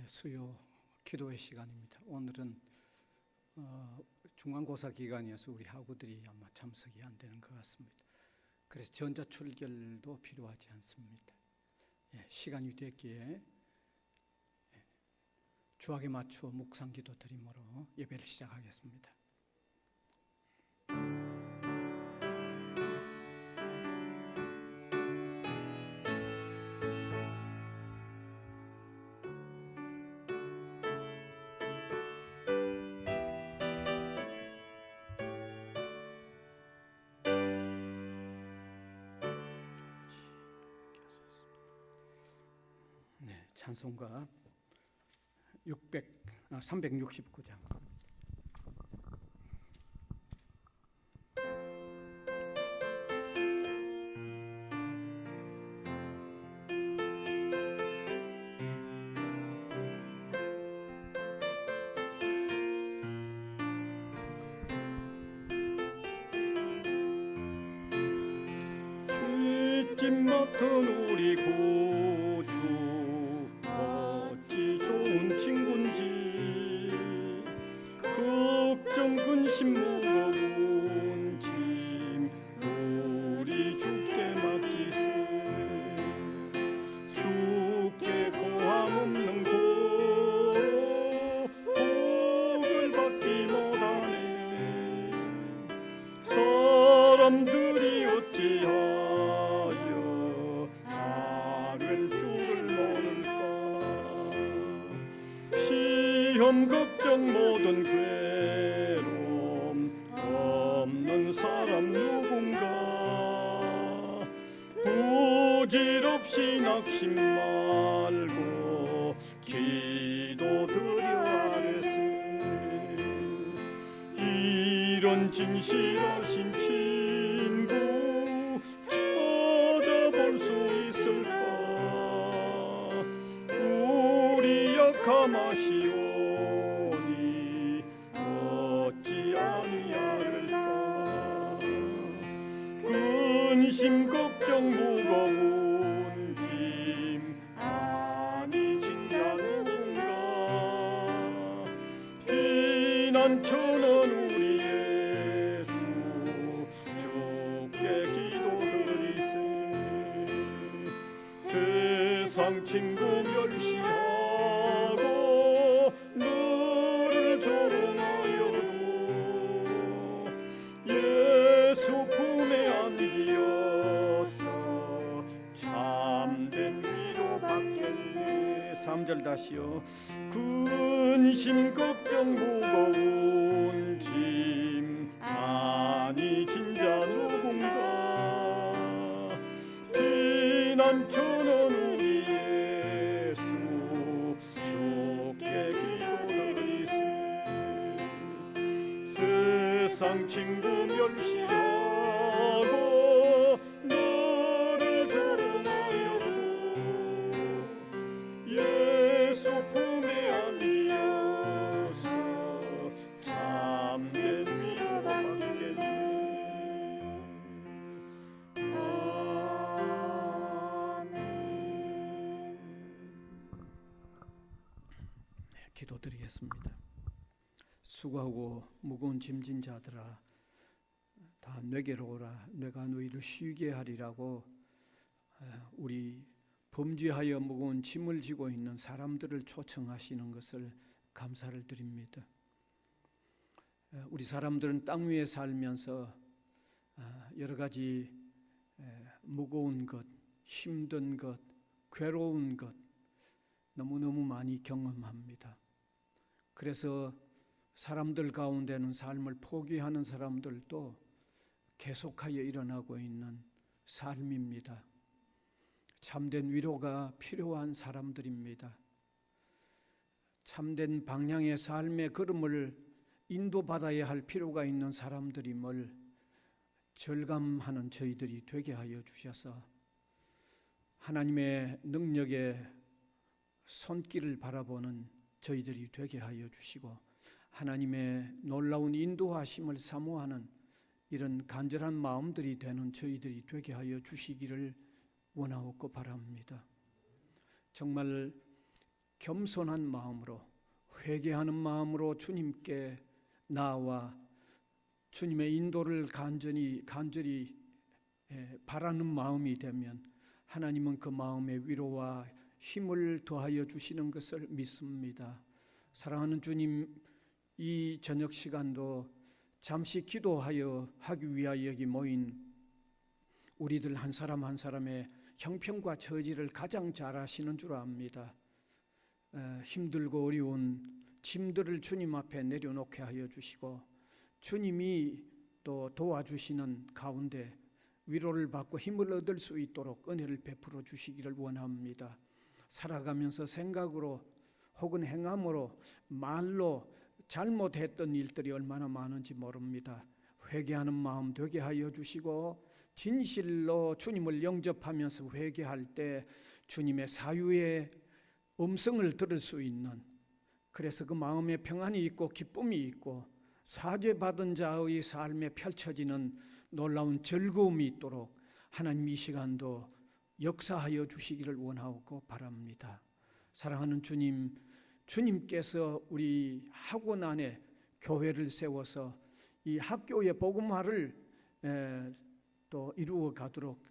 수요 기도의 시간입니다. 오늘은 중간고사 기간이어서 우리 학우들이 아마 참석이 안 되는 것 같습니다. 그래서 전자출결도 필요하지 않습니다. 시간이 됐기에 주학에 맞추어 묵상기도 드림으로 예배를 시작하겠습니다. 찬송가 369장. 잊지 못한 우리 구주 어찌 좋은 친구인지 걱정 근심 무거운 짐 우리 주께 맡기세. 주께 고함 없는 복을 받지 못하네. 사람들이 어찌하여 나를 주를 모를까. 시험 걱정 모든 괴로움 없는 사람 누군가. 부질없이 낙심 말고 기도드려 아뢰세. 이런 진실하신 친구 찾아볼 수 있을까. 우리 약함하시오니 어찌 아니하릴까. 근심 걱정 무거운 짐 아니 진짜 누군가. 피난처는 우리 예수 주께 기도드리세. 세상 친구 멸시하고 너를 조롱하여도 예수 품에 안기어서 참된 위로 받겠네. 3절 다시요. 근심 걱정 무거운 짐 아니 진짜 누군가. 피난처는 우리 예수 주께 기도드리세. 세상 친구 멸시하고 너를 조롱하여도 예수 품에 안기어서 참된 위로 받겠네. 아멘. 기도드리겠습니다. 수고하고 무거운 짐진 자들아 다 내게로 오라. 내가 너희를 쉬게 하리라고 우리 범죄하여 무거운 짐을 지고 있는 사람들을 초청하시는 것을 감사를 드립니다. 우리 사람들은 땅 위에 살면서 여러 가지 무거운 것, 힘든 것, 괴로운 것 너무너무 많이 경험합니다. 그래서 사람들 가운데는 삶을 포기하는 사람들도 계속하여 일어나고 있는 삶입니다. 참된 위로가 필요한 사람들입니다. 참된 방향의 삶의 걸음을 인도받아야 할 필요가 있는 사람들임을 절감하는 저희들이 되게 하여 주셔서 하나님의 능력의 손길을 바라보는 저희들이 되게 하여 주시고 하나님의 놀라운 인도하심을 사모하는 이런 간절한 마음들이 되는 저희들이 되게 하여 주시기를 원하옵고 바랍니다. 정말 겸손한 마음으로 회개하는 마음으로 주님께 나와 주님의 인도를 간절히 바라는 마음이 되면 하나님은 그 마음에 위로와 힘을 더하여 주시는 것을 믿습니다. 사랑하는 주님, 이 저녁 시간도 잠시 기도하여 하기 위하여 여기 모인 우리들 한 사람 한 사람의 형편과 처지를 가장 잘 아시는 줄 압니다. 힘들고 어려운 짐들을 주님 앞에 내려놓게 하여 주시고 주님이 또 도와주시는 가운데 위로를 받고 힘을 얻을 수 있도록 은혜를 베풀어 주시기를 원합니다. 살아가면서 생각으로 혹은 행함으로 말로 잘못했던 일들이 얼마나 많은지 모릅니다. 회개하는 마음 되게 하여 주시고 진실로 주님을 영접하면서 회개할 때 주님의 사유의 음성을 들을 수 있는, 그래서 그 마음에 평안이 있고 기쁨이 있고 사죄받은 자의 삶에 펼쳐지는 놀라운 즐거움이 있도록 하나님 이 시간도 역사하여 주시기를 원하고 바랍니다. 사랑하는 주님, 주님께서 우리 학원 안에 교회를 세워서 이 학교의 복음화를 또 이루어 가도록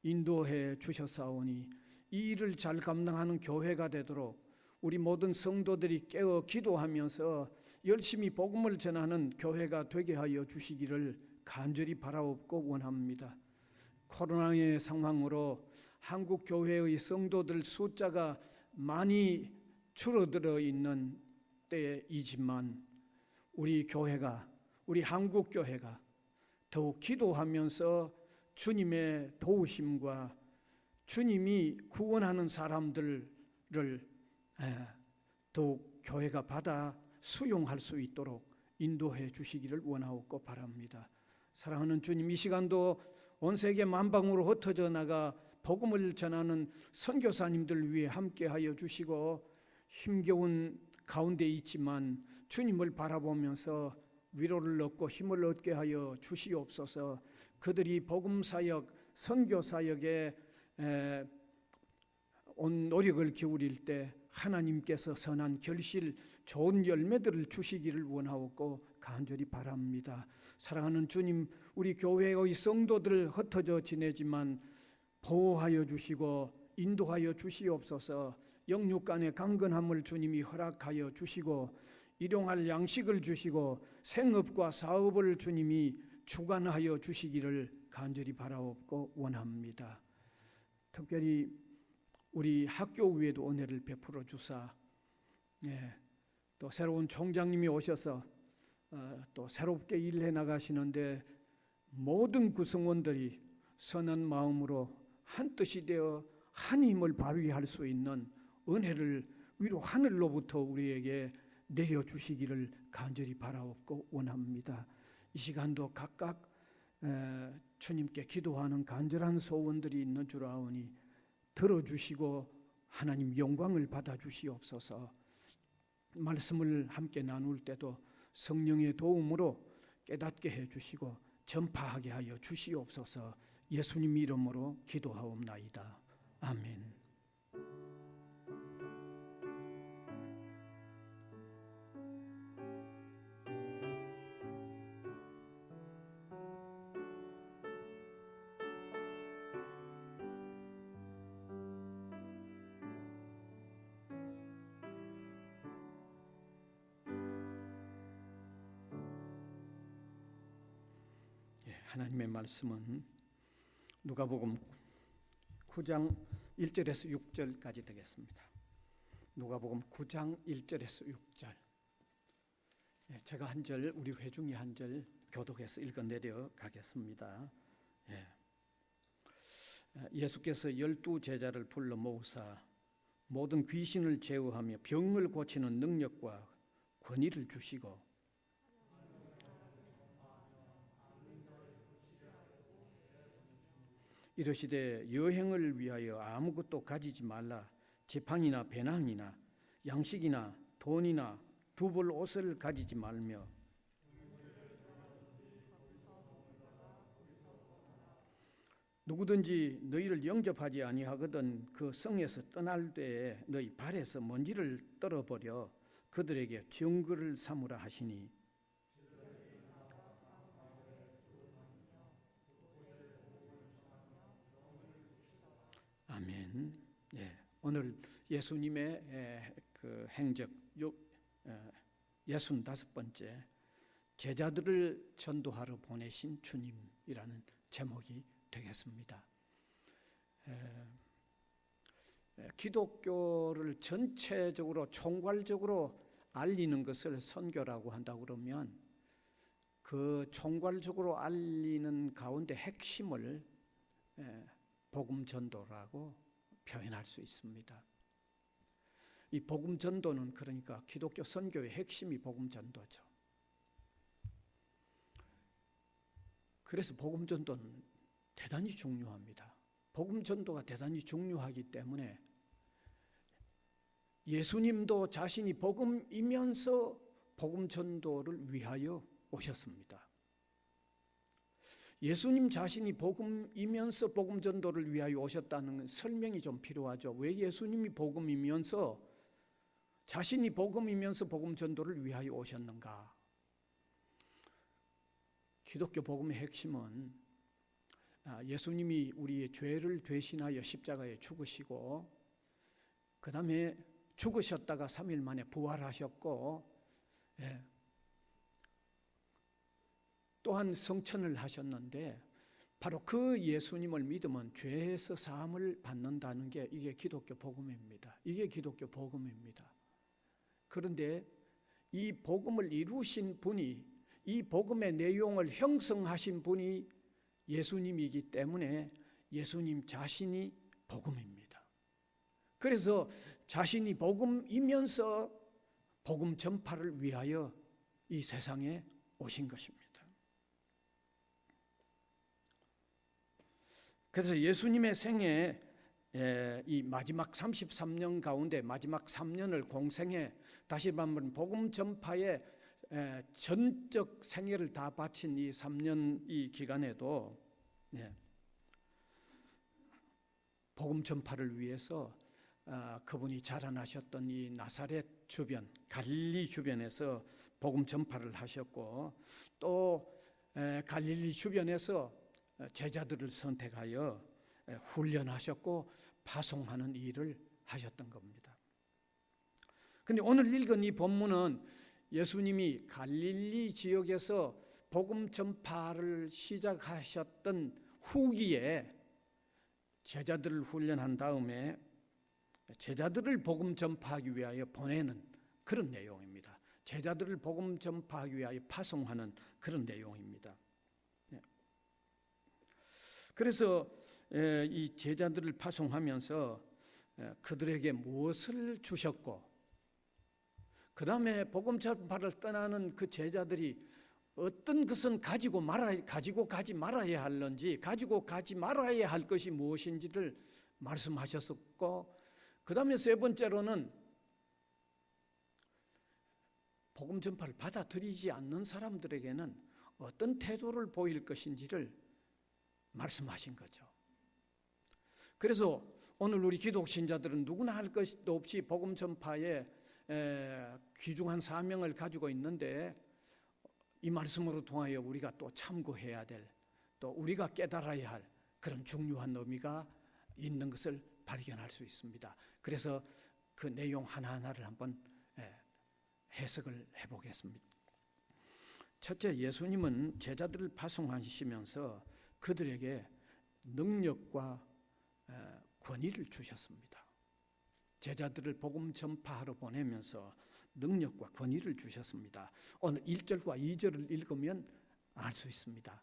인도해 주셨사오니 이 일을 잘 감당하는 교회가 되도록 우리 모든 성도들이 깨어 기도하면서 열심히 복음을 전하는 교회가 되게 하여 주시기를 간절히 바라옵고 원합니다. 코로나의 상황으로 한국 교회의 성도들 숫자가 많이 줄어들어 있는 때이지만 우리 교회가, 우리 한국 교회가 더욱 기도하면서 주님의 도우심과 주님이 구원하는 사람들을 더욱 교회가 받아 수용할 수 있도록 인도해 주시기를 원하옵고 바랍니다. 사랑하는 주님, 이 시간도 온 세계 만방으로 흩어져 나가 복음을 전하는 선교사님들 위해 함께하여 주시고 힘겨운 가운데 있지만 주님을 바라보면서 위로를 얻고 힘을 얻게 하여 주시옵소서. 그들이 복음사역, 선교사역에 온 노력을 기울일 때 하나님께서 선한 결실, 좋은 열매들을 주시기를 원하옵고 간절히 바랍니다. 사랑하는 주님, 우리 교회의 성도들 흩어져 지내지만 보호하여 주시고 인도하여 주시옵소서. 영육 간의 강건함을 주님이 허락하여 주시고 일용할 양식을 주시고 생업과 사업을 주님이 주관하여 주시기를 간절히 바라옵고 원합니다. 특별히 우리 학교 위에도 은혜를 베풀어 주사, 또 새로운 총장님이 오셔서 또 새롭게 일해 나가시는데 모든 구성원들이 선한 마음으로 한 뜻이 되어 한 힘을 발휘할 수 있는 은혜를 위로 하늘로부터 우리에게 내려주시기를 간절히 바라옵고 원합니다. 이 시간도 각각 주님께 기도하는 간절한 소원들이 있는 줄 아오니 들어주시고 하나님 영광을 받아주시옵소서. 말씀을 함께 나눌 때도 성령의 도움으로 깨닫게 해주시고 전파하게 하여 주시옵소서. 예수님 이름으로 기도하옵나이다. 아멘. 하나님의 말씀은 누가복음 9장 1절에서 6절까지 되겠습니다. 누가복음 9장 1절에서 6절. 제가 한 절, 우리 회중이 한 절 교독해서 읽어내려 가겠습니다. 예수께서 12 제자를 불러 모으사 모든 귀신을 제어하며 병을 고치는 능력과 권위를 주시고 이르시되 여행을 위하여 아무것도 가지지 말라. 지팡이나 배낭이나 양식이나 돈이나 두 벌 옷을 가지지 말며 누구든지 너희를 영접하지 아니하거든 그 성에서 떠날 때에 너희 발에서 먼지를 떨어버려 그들에게 증거를 삼으라 하시니 아멘. 예, 오늘 예수님의 그 행적 65번째 제자들을 전도하러 보내신 주님이라는 제목이 되겠습니다. 기독교를 전체적으로 총괄적으로 알리는 것을 선교라고 한다고 그러면 그 총괄적으로 알리는 가운데 핵심을 복음 전도라고 표현할 수 있습니다. 이 복음 전도는 그러니까 기독교 선교의 핵심이 복음 전도죠. 그래서 복음 전도는 대단히 중요합니다. 복음 전도가 대단히 중요하기 때문에 예수님도 자신이 복음이면서 복음 전도를 위하여 오셨습니다. 예수님 자신이 복음이면서 복음 전도를 위하여 오셨다는 설명이 좀 필요하죠. 왜 예수님이 복음이면서 자신이 복음이면서 복음 전도를 위하여 오셨는가? 기독교 복음의 핵심은 예수님이 우리의 죄를 대신하여 십자가에 죽으시고 그 다음에 죽으셨다가 3일 만에 부활하셨고 또한 성천을 하셨는데 바로 그 예수님을 믿으면 죄에서 사함을 받는다는 게 이게 기독교 복음입니다. 이게 기독교 복음입니다. 그런데 이 복음을 이루신 분이 이 복음의 내용을 형성하신 분이 예수님이기 때문에 예수님 자신이 복음입니다. 그래서 자신이 복음이면서 복음 전파를 위하여 이 세상에 오신 것입니다. 그래서 예수님의 생애 이 마지막 33년 가운데 마지막 3년을 공생에 다시 한번 복음 전파에 전적 생애를 다 바친 이 3년 이 기간에도 복음 전파를 위해서 그분이 자라나셨던 이 나사렛 주변, 갈릴리 주변에서 복음 전파를 하셨고 또 갈릴리 주변에서 제자들을 선택하여 훈련하셨고 파송하는 일을 하셨던 겁니다. 그런데 오늘 읽은 이 본문은 예수님이 갈릴리 지역에서 복음 전파를 시작하셨던 후기에 제자들을 훈련한 다음에 제자들을 복음 전파하기 위하여 보내는 그런 내용입니다. 제자들을 복음 전파하기 위하여 파송하는 그런 내용입니다. 그래서 이 제자들을 파송하면서 그들에게 무엇을 주셨고 그 다음에 복음 전파를 떠나는 그 제자들이 어떤 것은 가지고 가지 말아야 할는지 가지고 가지 말아야 할 것이 무엇인지를 말씀하셨었고 그 다음에 세 번째로는 복음 전파를 받아들이지 않는 사람들에게는 어떤 태도를 보일 것인지를 말씀하신 거죠. 그래서 오늘 우리 기독 신자들은 누구나 할 것도 없이 복음 전파에 귀중한 사명을 가지고 있는데 이 말씀으로 통하여 우리가 또 참고해야 될 또 우리가 깨달아야 할 그런 중요한 의미가 있는 것을 발견할 수 있습니다. 그래서 그 내용 하나하나를 한번 해석을 해보겠습니다. 첫째, 예수님은 제자들을 파송하시면서 그들에게 능력과 권위를 주셨습니다. 제자들을 복음 전파하러 보내면서 능력과 권위를 주셨습니다. 오늘 1절과 2절을 읽으면 알 수 있습니다.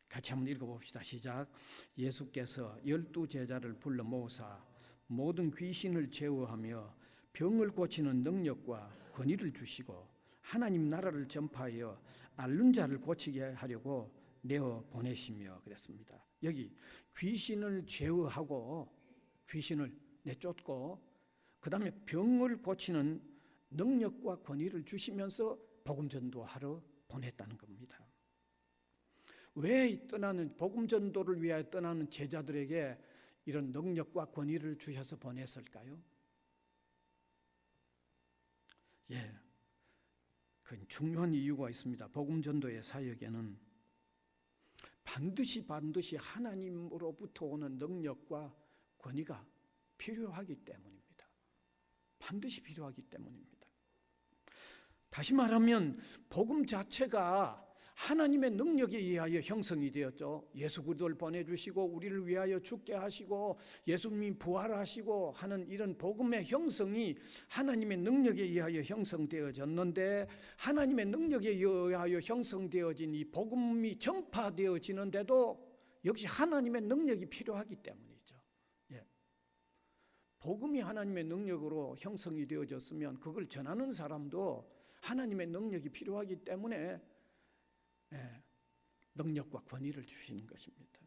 같이 한번 읽어봅시다. 시작. 예수께서 12제자를 불러 모으사 모든 귀신을 제어하며 병을 고치는 능력과 권위를 주시고 하나님 나라를 전파하여 앓는 자를 고치게 하려고 내어 보내시며 그랬습니다. 여기 귀신을 제어하고 귀신을 내쫓고 그 다음에 병을 고치는 능력과 권위를 주시면서 복음 전도하러 보냈다는 겁니다. 왜 떠나는 복음 전도를 위하여 떠나는 제자들에게 이런 능력과 권위를 주셔서 보냈을까요? 예, 그 중요한 이유가 있습니다. 복음 전도의 사역에는 반드시 하나님으로부터 오는 능력과 권위가 필요하기 때문입니다. 반드시 필요하기 때문입니다. 다시 말하면 복음 자체가 하나님의 능력에 의하여 형성이 되었죠. 예수 그리스도를 보내주시고 우리를 위하여 죽게 하시고 예수님이 부활하시고 하는 이런 복음의 형성이 하나님의 능력에 의하여 형성되어졌는데, 하나님의 능력에 의하여 형성되어진 이 복음이 전파되어지는데도 역시 하나님의 능력이 필요하기 때문이죠. 예. 복음이 하나님의 능력으로 형성이 되어졌으면 그걸 전하는 사람도 하나님의 능력이 필요하기 때문에 능력과 권위를 주시는 것입니다.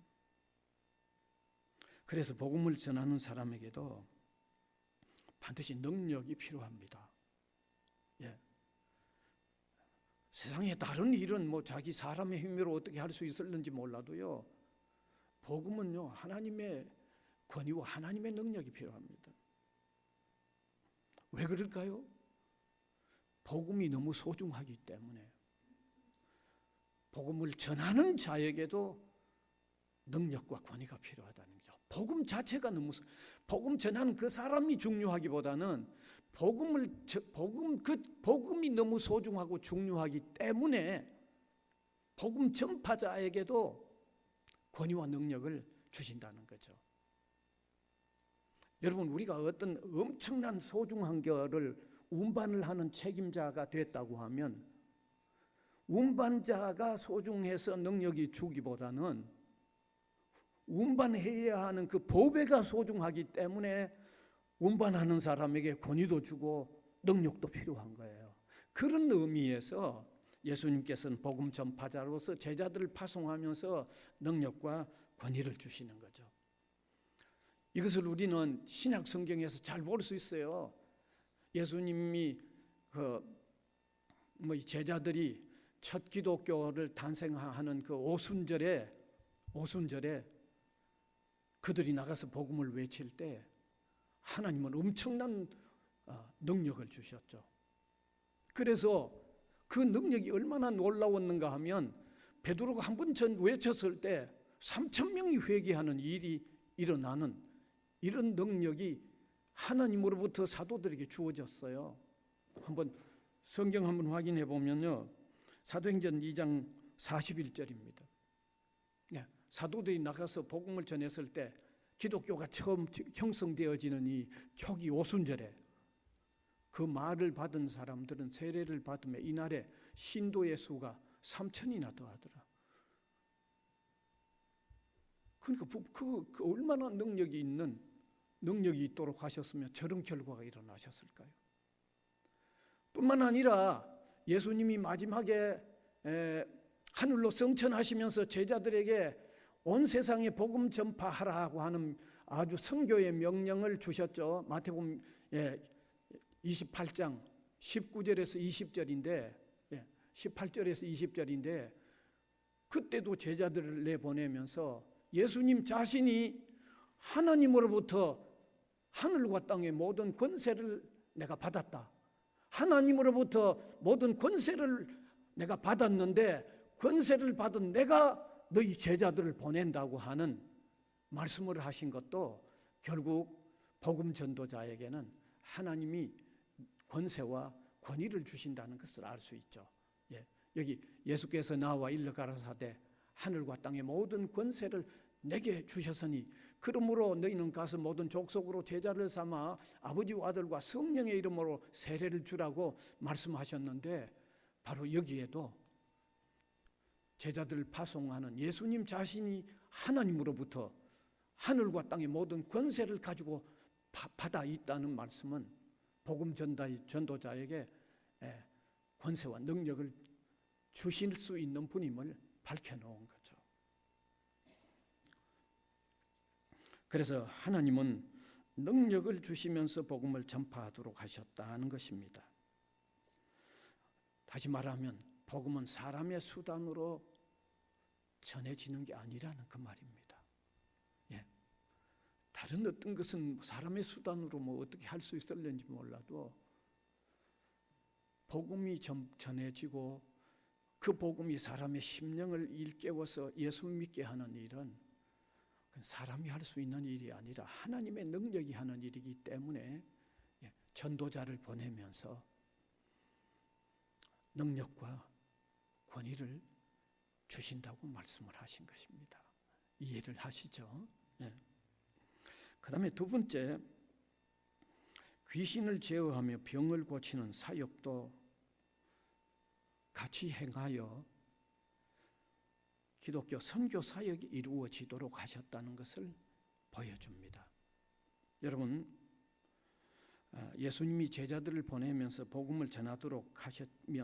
그래서 복음을 전하는 사람에게도 반드시 능력이 필요합니다. 예. 세상에 다른 일은 자기 사람의 힘으로 어떻게 할 수 있을는지 몰라도요, 복음은요 하나님의 권위와 하나님의 능력이 필요합니다. 왜 그럴까요? 복음이 너무 소중하기 때문에. 복음을 전하는 자에게도 능력과 권위가 필요하다는 거죠. 복음 전하는 그 사람이 중요하기보다는 복음이 너무 소중하고 중요하기 때문에 복음 전파자에게도 권위와 능력을 주신다는 거죠. 여러분, 우리가 어떤 엄청난 소중한 것을 운반을 하는 책임자가 됐다고 하면 운반자가 소중해서 능력이 주기보다는 운반해야 하는 그 보배가 소중하기 때문에 운반하는 사람에게 권위도 주고 능력도 필요한 거예요. 그런 의미에서 예수님께서는 복음 전파자로서 제자들을 파송하면서 능력과 권위를 주시는 거죠. 이것을 우리는 신약 성경에서 잘 볼 수 있어요. 예수님이 제자들이 첫 기독교를 탄생하는 그 오순절에 그들이 나가서 복음을 외칠 때 하나님은 엄청난 능력을 주셨죠. 그래서 그 능력이 얼마나 놀라웠는가 하면 베드로가 한 번 전 외쳤을 때 3,000명이 회개하는 일이 일어나는 이런 능력이 하나님으로부터 사도들에게 주어졌어요. 한번 성경 한번 확인해 보면요, 사도행전 2장 41절입니다. 사도들이 나가서 복음을 전했을 때 기독교가 처음 형성되어지는 이 초기 오순절에 그 말을 받은 사람들은 세례를 받으며 이날에 신도의 수가 3,000이나 더하더라. 그러니까 그 얼마나 능력이 있도록 하셨으면 저런 결과가 일어나셨을까요? 뿐만 아니라 예수님이 마지막에 하늘로 승천하시면서 제자들에게 온 세상에 복음 전파하라고 하는 아주 선교의 명령을 주셨죠. 마태복음 28장 19절에서 20절인데 18절에서 20절인데 그때도 제자들을 내보내면서 예수님 자신이 하나님으로부터 하늘과 땅의 모든 권세를 내가 받았다. 하나님으로부터 모든 권세를 내가 받았는데 권세를 받은 내가 너희 제자들을 보낸다고 하는 말씀을 하신 것도 결국 복음 전도자에게는 하나님이 권세와 권위를 주신다는 것을 알 수 있죠. 여기 예수께서 나와 일러 가라사대 하늘과 땅의 모든 권세를 내게 주셨으니 그러므로 너희는 가서 모든 족속으로 제자를 삼아 아버지와 아들과 성령의 이름으로 세례를 주라고 말씀하셨는데, 바로 여기에도 제자들을 파송하는 예수님 자신이 하나님으로부터 하늘과 땅의 모든 권세를 가지고 받아 있다는 말씀은 복음 전도자에게 권세와 능력을 주실 수 있는 분임을 밝혀놓은 거죠. 그래서 하나님은 능력을 주시면서 복음을 전파하도록 하셨다는 것입니다. 다시 말하면 복음은 사람의 수단으로 전해지는 게 아니라는 그 말입니다. 예. 다른 어떤 것은 사람의 수단으로 어떻게 할 수 있을는지 몰라도 복음이 전해지고 그 복음이 사람의 심령을 일깨워서 예수 믿게 하는 일은 사람이 할 수 있는 일이 아니라 하나님의 능력이 하는 일이기 때문에 전도자를 보내면서 능력과 권위를 주신다고 말씀을 하신 것입니다. 이해를 하시죠? 예. 그 다음에 두 번째, 귀신을 제어하며 병을 고치는 사역도 같이 행하여 기독교 선교 사역이 이루어지도록 하셨다는 것을 보여줍니다. 여러분, 예수님이 제자들을 보내면서 복음을 전하도록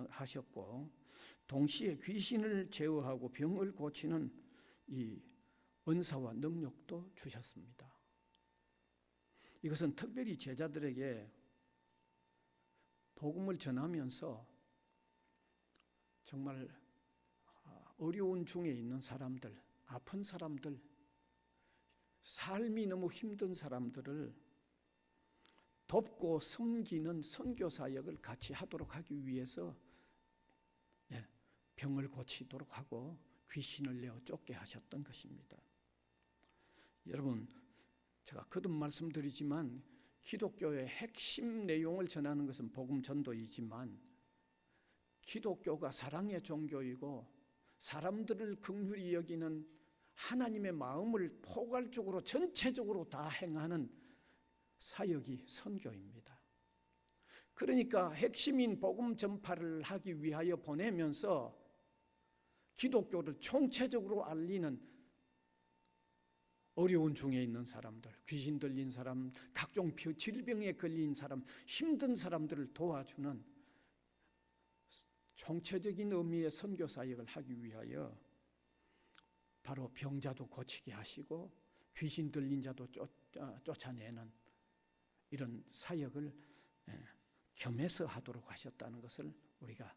하셨고 동시에 귀신을 제어하고 병을 고치는 이 은사와 능력도 주셨습니다. 이것은 특별히 제자들에게 복음을 전하면서 정말 어려운 중에 있는 사람들, 아픈 사람들, 삶이 너무 힘든 사람들을 돕고 섬기는 선교 사역을 같이 하도록 하기 위해서 병을 고치도록 하고 귀신을 내어 쫓게 하셨던 것입니다. 여러분, 제가 거듭 말씀드리지만 기독교의 핵심 내용을 전하는 것은 복음 전도이지만 기독교가 사랑의 종교이고 사람들을 긍휼히 여기는 하나님의 마음을 포괄적으로 전체적으로 다 행하는 사역이 선교입니다. 그러니까 핵심인 복음 전파를 하기 위하여 보내면서 기독교를 총체적으로 알리는 어려운 중에 있는 사람들, 귀신 들린 사람, 각종 질병에 걸린 사람, 힘든 사람들을 도와주는 총체적인 의미의 선교 사역을 하기 위하여 바로 병자도 고치게 하시고 귀신 들린 자도 쫓아내는 이런 사역을 겸해서 하도록 하셨다는 것을 우리가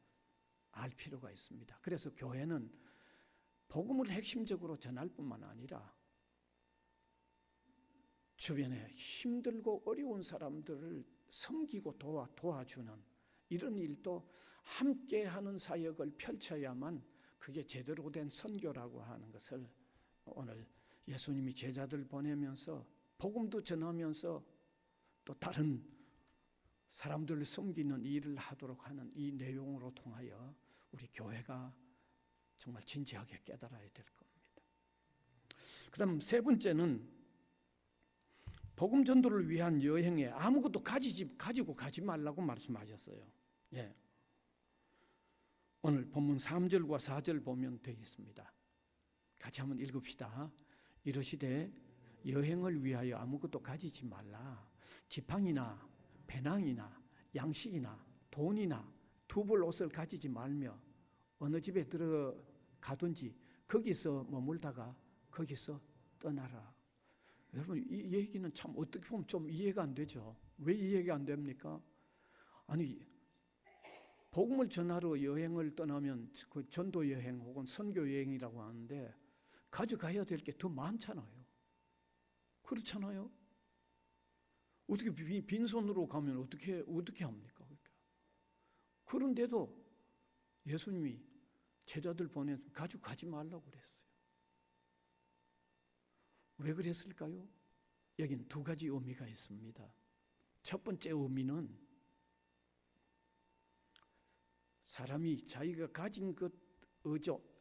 알 필요가 있습니다. 그래서 교회는 복음을 핵심적으로 전할 뿐만 아니라 주변에 힘들고 어려운 사람들을 섬기고 도와주는 이런 일도 함께하는 사역을 펼쳐야만 그게 제대로 된 선교라고 하는 것을 오늘 예수님이 제자들 보내면서 복음도 전하면서 또 다른 사람들을 섬기는 일을 하도록 하는 이 내용으로 통하여 우리 교회가 정말 진지하게 깨달아야 될 겁니다. 그다음 세 번째는 복음 전도를 위한 여행에 아무것도 가지고 가지 말라고 말씀하셨어요. 예. 오늘 본문 3절과 4절 보면 되어 있습니다. 같이 한번 읽읍시다. 이르시되 여행을 위하여 아무것도 가지지 말라. 지팡이나 배낭이나 양식이나 돈이나 두벌 옷을 가지지 말며 어느 집에 들어가든지 거기서 머물다가 거기서 떠나라. 여러분, 이 얘기는 참 어떻게 보면 좀 이해가 안 되죠. 왜 이해가 안 됩니까? 아니, 복음을 전하러 여행을 떠나면 그 전도 여행 혹은 선교 여행이라고 하는데 가져가야 될 게 더 많잖아요. 그렇잖아요. 어떻게 빈손으로 가면 어떻게 합니까? 그런데도 예수님이 제자들 보내서 가지고 가지 말라고 그랬어요. 왜 그랬을까요? 여긴 두 가지 의미가 있습니다. 첫 번째 의미는 사람이 자기가 가진 것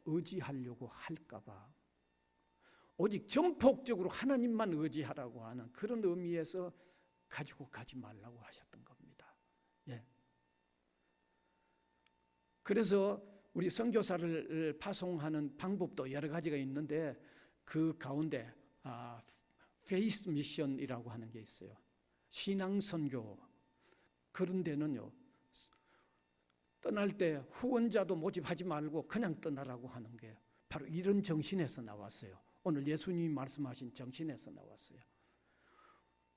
의지하려고 할까봐 오직 전폭적으로 하나님만 의지하라고 하는 그런 의미에서 가지고 가지 말라고 하셨던 겁니다. 예. 그래서 우리 선교사를 파송하는 방법도 여러 가지가 있는데 그 가운데 페이스 미션이라고 하는 게 있어요. 신앙 선교. 그런 데는요, 떠날 때 후원자도 모집하지 말고 그냥 떠나라고 하는 게 바로 이런 정신에서 나왔어요. 오늘 예수님이 말씀하신 정신에서 나왔어요.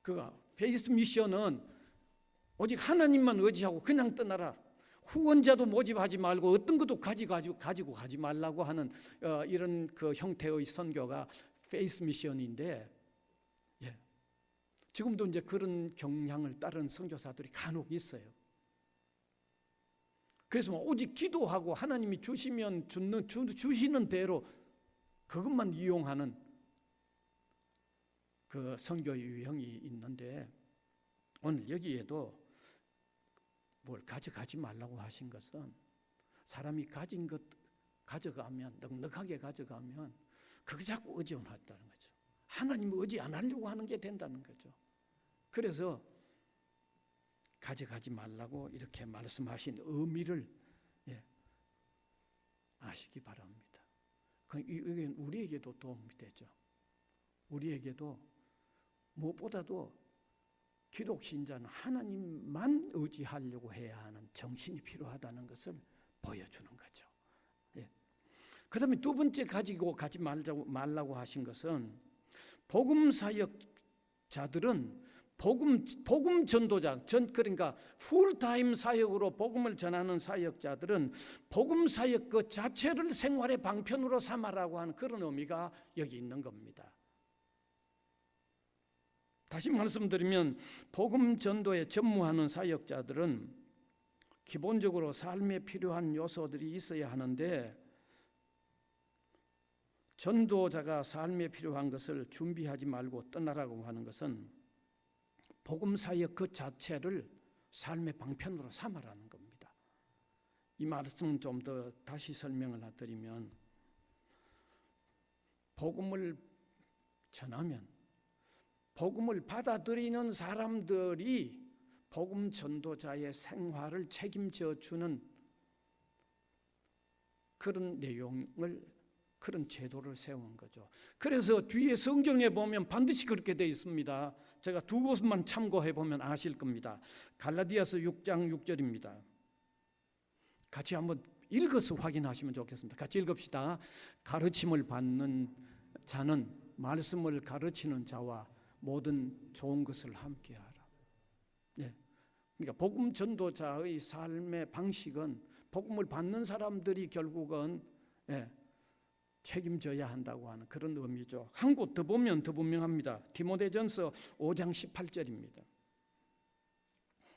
그 페이스 미션은 오직 하나님만 의지하고 그냥 떠나라. 후원자도 모집하지 말고 어떤 것도 가지고 가지 말라고 하는 이런 그 형태의 선교가 페이스 미션인데, 예. 지금도 이제 그런 경향을 따르는 선교사들이 간혹 있어요. 그래서 오직 기도하고 하나님이 주시면 주시는 대로 그것만 이용하는 그 선교의 유형이 있는데, 오늘 여기에도 뭘 가져가지 말라고 하신 것은 사람이 가진 것 가져가면, 넉넉하게 가져가면 그게 자꾸 의존한다는 거죠. 하나님 의지 안 하려고 하는 게 된다는 거죠. 그래서 가져가지 말라고 이렇게 말씀하신 의미를 아시기 바랍니다. 이게 우리에게도 도움이 되죠. 우리에게도 무엇보다도 기독 신자는 하나님만 의지하려고 해야 하는 정신이 필요하다는 것을 보여주는 거죠. 예. 그다음에 두 번째 가지고 가지 말라고 하신 것은, 복음 사역자들은 복음 전도자, 그러니까 풀타임 사역으로 복음을 전하는 사역자들은 복음 사역 그 자체를 생활의 방편으로 삼아라고 하는 그런 의미가 여기 있는 겁니다. 다시 말씀드리면 복음 전도에 전무하는 사역자들은 기본적으로 삶에 필요한 요소들이 있어야 하는데, 전도자가 삶에 필요한 것을 준비하지 말고 떠나라고 하는 것은 복음 사역 그 자체를 삶의 방편으로 삼아라는 겁니다. 이 말씀은 좀 더 다시 설명을 드리면, 복음을 전하면 복음을 받아들이는 사람들이 복음 전도자의 생활을 책임져 주는 그런 내용을, 그런 제도를 세운 거죠. 그래서 뒤에 성경에 보면 반드시 그렇게 되어 있습니다. 제가 두 곳만 참고해 보면 아실 겁니다. 갈라디아서 6장 6절입니다. 같이 한번 읽어서 확인하시면 좋겠습니다. 같이 읽읍시다. 가르침을 받는 자는 말씀을 가르치는 자와 모든 좋은 것을 함께하라. 네. 그러니까 복음 전도자의 삶의 방식은 복음을 받는 사람들이 결국은 책임져야 한다고 하는 그런 의미죠. 한 곳 더 보면 더 분명합니다. 디모데전서 5장 18절입니다.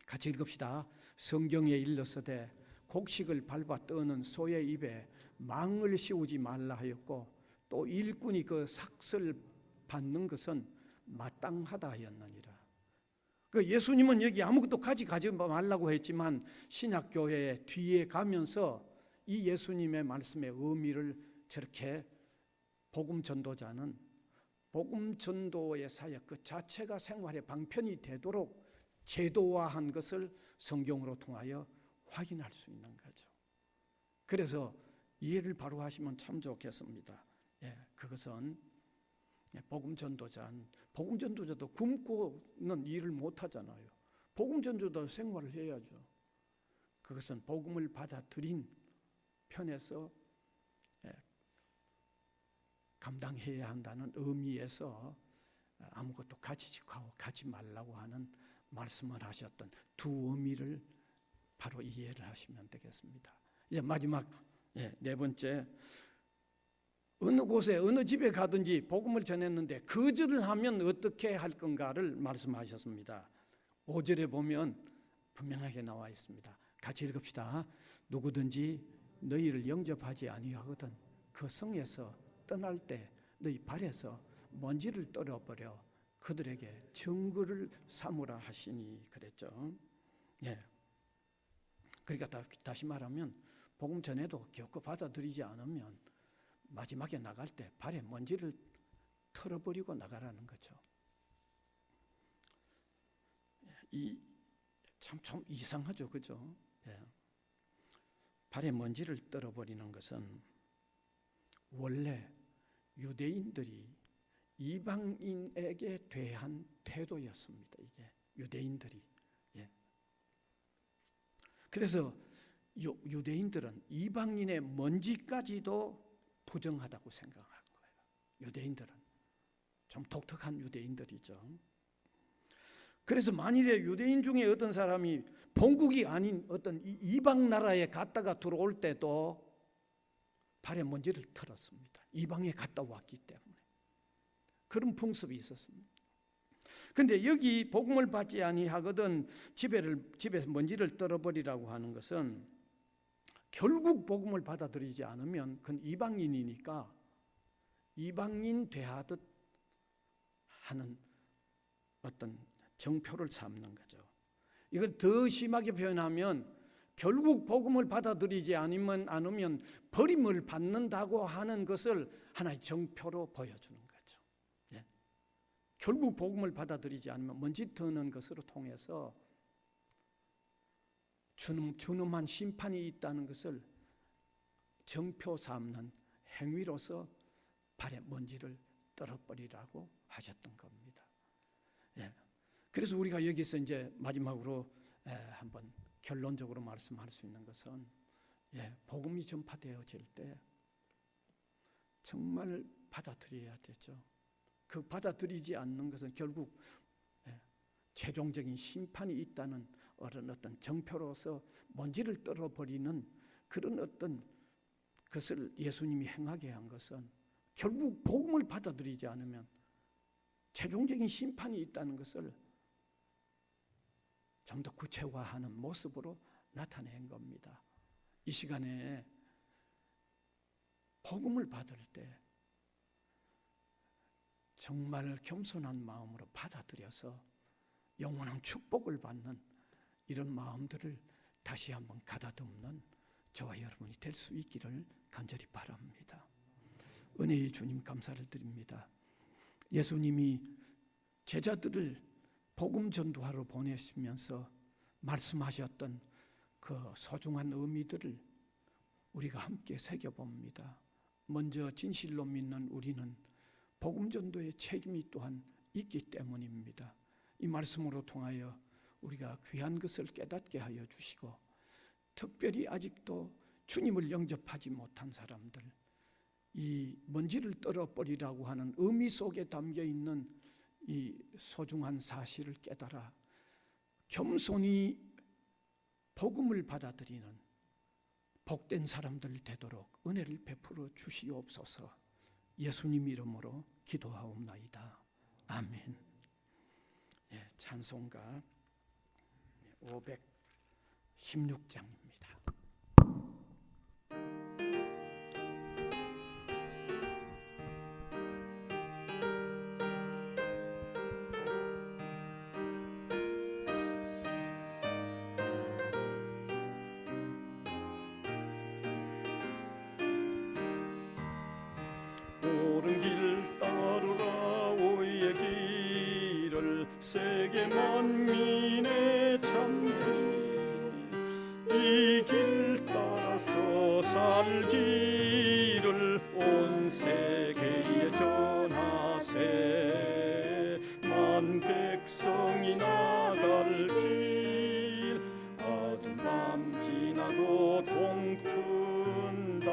같이 읽읍시다. 성경에 일러서되 곡식을 밟아 떠는 소의 입에 망을 씌우지 말라 하였고, 또 일꾼이 그 삭슬 받는 것은 마땅하다 하였느니라. 그 예수님은 여기 아무것도 가지 말라고 했지만 신약교회 뒤에 가면서 이 예수님의 말씀의 의미를 저렇게 복음 전도자는 복음 전도의 사역 그 자체가 생활의 방편이 되도록 제도화한 것을 성경으로 통하여 확인할 수 있는 거죠. 그래서 이해를 바로 하시면 참 좋겠습니다. 그것은 복음 전도자도 굶고는 일을 못 하잖아요. 복음 전도자도 생활을 해야죠. 그것은 복음을 받아들인 편에서 감당해야 한다는 의미에서 아무것도 가지 말라고 하는 말씀을 하셨던 두 의미를 바로 이해를 하시면 되겠습니다. 이제 마지막 네 번째, 어느 곳에 어느 집에 가든지 복음을 전했는데 거절을 하면 어떻게 할 건가를 말씀하셨습니다. 5절에 보면 분명하게 나와 있습니다. 같이 읽읍시다. 누구든지 너희를 영접하지 아니하거든 그 성에서 떠날 때 너희 발에서 먼지를 떨어버려 그들에게 증거를 삼으라 하시니 그랬죠. 그러니까 다시 말하면 복음 전에도 겪고 받아들이지 않으면 마지막에 나갈 때 발에 먼지를 털어버리고 나가라는 거죠. 좀 이상하죠, 그죠? 발에 먼지를 떨어버리는 것은 원래 유대인들이 이방인에게 대한 태도였습니다. 이게 유대인들이. 그래서 유대인들은 이방인의 먼지까지도 부정하다고 생각한 거예요. 유대인들은 좀 독특한 유대인들이죠. 그래서 만일에 유대인 중에 어떤 사람이 본국이 아닌 어떤 이방 나라에 갔다가 들어올 때도 발에 먼지를 털었습니다. 이방에 갔다 왔기 때문에. 그런 풍습이 있었습니다. 그런데 여기 복음을 받지 아니하거든 집에서 먼지를 떨어버리라고 하는 것은 결국 복음을 받아들이지 않으면 그건 이방인이니까 이방인 대하듯 하는 어떤 정표를 삼는 거죠. 이걸 더 심하게 표현하면 결국 복음을 받아들이지 않으면 버림을 받는다고 하는 것을 하나의 정표로 보여주는 거죠. 예. 결국 복음을 받아들이지 않으면 먼지 터는 것으로 통해서 준엄한 심판이 있다는 것을 정표 삼는 행위로서 발에 먼지를 떨어버리라고 하셨던 겁니다. 예. 그래서 우리가 여기서 이제 마지막으로 한번 결론적으로 말씀할 수 있는 것은 복음이 전파되어질 때 정말 받아들여야 되죠. 그 받아들이지 않는 것은 결국 최종적인 심판이 있다는 어떤 정표로서 먼지를 떨어버리는 그런 어떤 것을 예수님이 행하게 한 것은 결국 복음을 받아들이지 않으면 최종적인 심판이 있다는 것을 좀 더 구체화하는 모습으로 나타낸 겁니다. 이 시간에 복음을 받을 때 정말 겸손한 마음으로 받아들여서 영원한 축복을 받는 이런 마음들을 다시 한번 가다듬는 저와 여러분이 될 수 있기를 간절히 바랍니다. 은혜의 주님 감사를 드립니다. 예수님이 제자들을 복음 전도하러 보내시면서 말씀하셨던 그 소중한 의미들을 우리가 함께 새겨봅니다. 먼저 진실로 믿는 우리는 복음 전도의 책임이 또한 있기 때문입니다. 이 말씀으로 통하여 우리가 귀한 것을 깨닫게 하여 주시고 특별히 아직도 주님을 영접하지 못한 사람들, 이 먼지를 떨어버리라고 하는 의미 속에 담겨있는 이 소중한 사실을 깨달아 겸손히 복음을 받아들이는 복된 사람들 되도록 은혜를 베풀어 주시옵소서. 예수님 이름으로 기도하옵나이다. 아멘. 찬송가 516장입니다. 옳은 길 따르라 오의 길을 세계 만민의 참길 이 길 따라서 살기를 온 세계에 전하세 만 백성이 나갈 길 어두운 밤 지나고 동튼다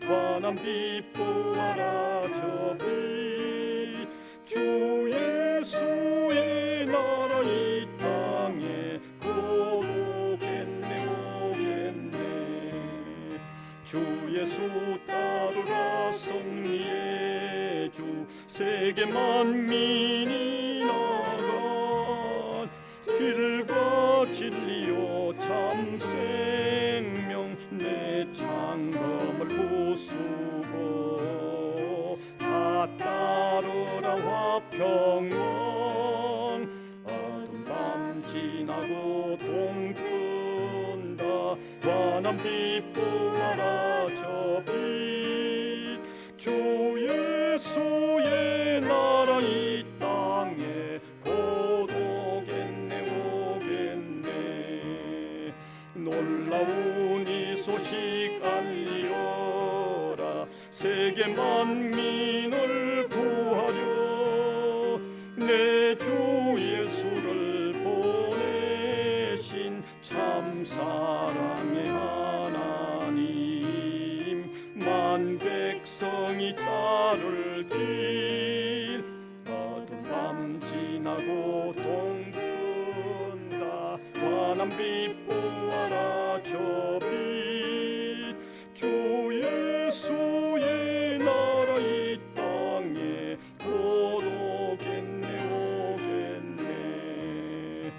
환한 빛 보아라 저 빛 주 예수의 나라 이 땅에 곧 오겠네 오겠네 주 예수 따르라 승리의 주 세계 만민이 나간 길과 진리요 참 생명 내 장검을 부수고 다 따르라 화평원 어두운 밤 지나고 동튼다 환한 빛 보아라 저 빛 주 예수의 나라 이 땅에 곧 오겠네 오겠네 놀라운 이 소식 알리어라 세계 만민을 구하려 내 주 예수를 보내신 참 사랑의 하나님 만 백성이 따를 길 어두운 밤 지나고 동튼 사라져비 주 예수의 나라 이 땅에 곧 오겠네 오겠네.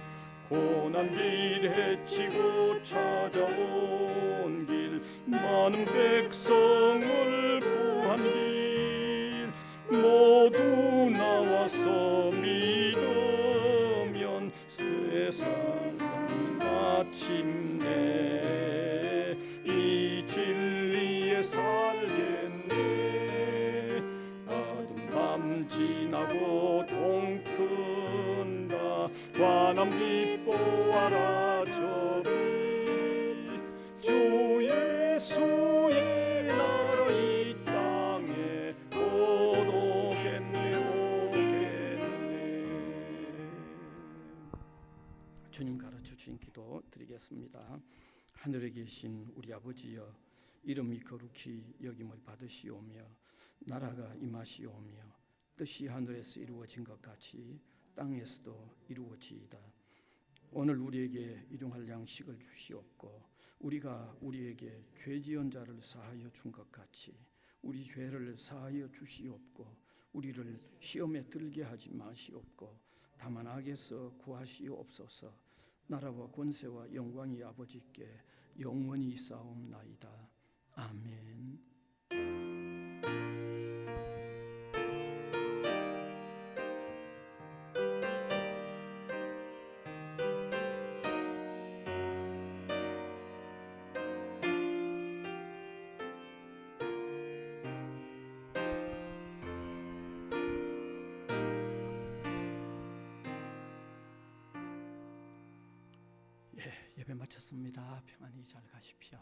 고난길 헤치고 찾아온 길 많은 백성을 구한 길 모두 나와서 믿으면 세상 마침내 이 진리에 살겠네. 어두운 밤 지나고 동튼다 환한 빛 보아라 저기 주 예수의 나라 이 땅에 곧 오겠네 오겠네. 주님 가르쳐 주신 기도 드리겠습니다. 하늘에 계신 우리 아버지여, 이름이 거룩히 여김을 받으시오며 나라가 임하시오며 뜻이 하늘에서 이루어진 것 같이 땅에서도 이루어지이다. 오늘 우리에게 일용할 양식을 주시옵고 우리가 우리에게 죄 지은 자를 사하여 준 것 같이 우리 죄를 사하여 주시옵고 우리를 시험에 들게 하지 마시옵고 다만 악에서 구하시옵소서. 나라와 권세와 영광이 아버지께 영원히 있사옵나이다. 아멘. 예배 마쳤습니다. 평안히 잘 가십시오.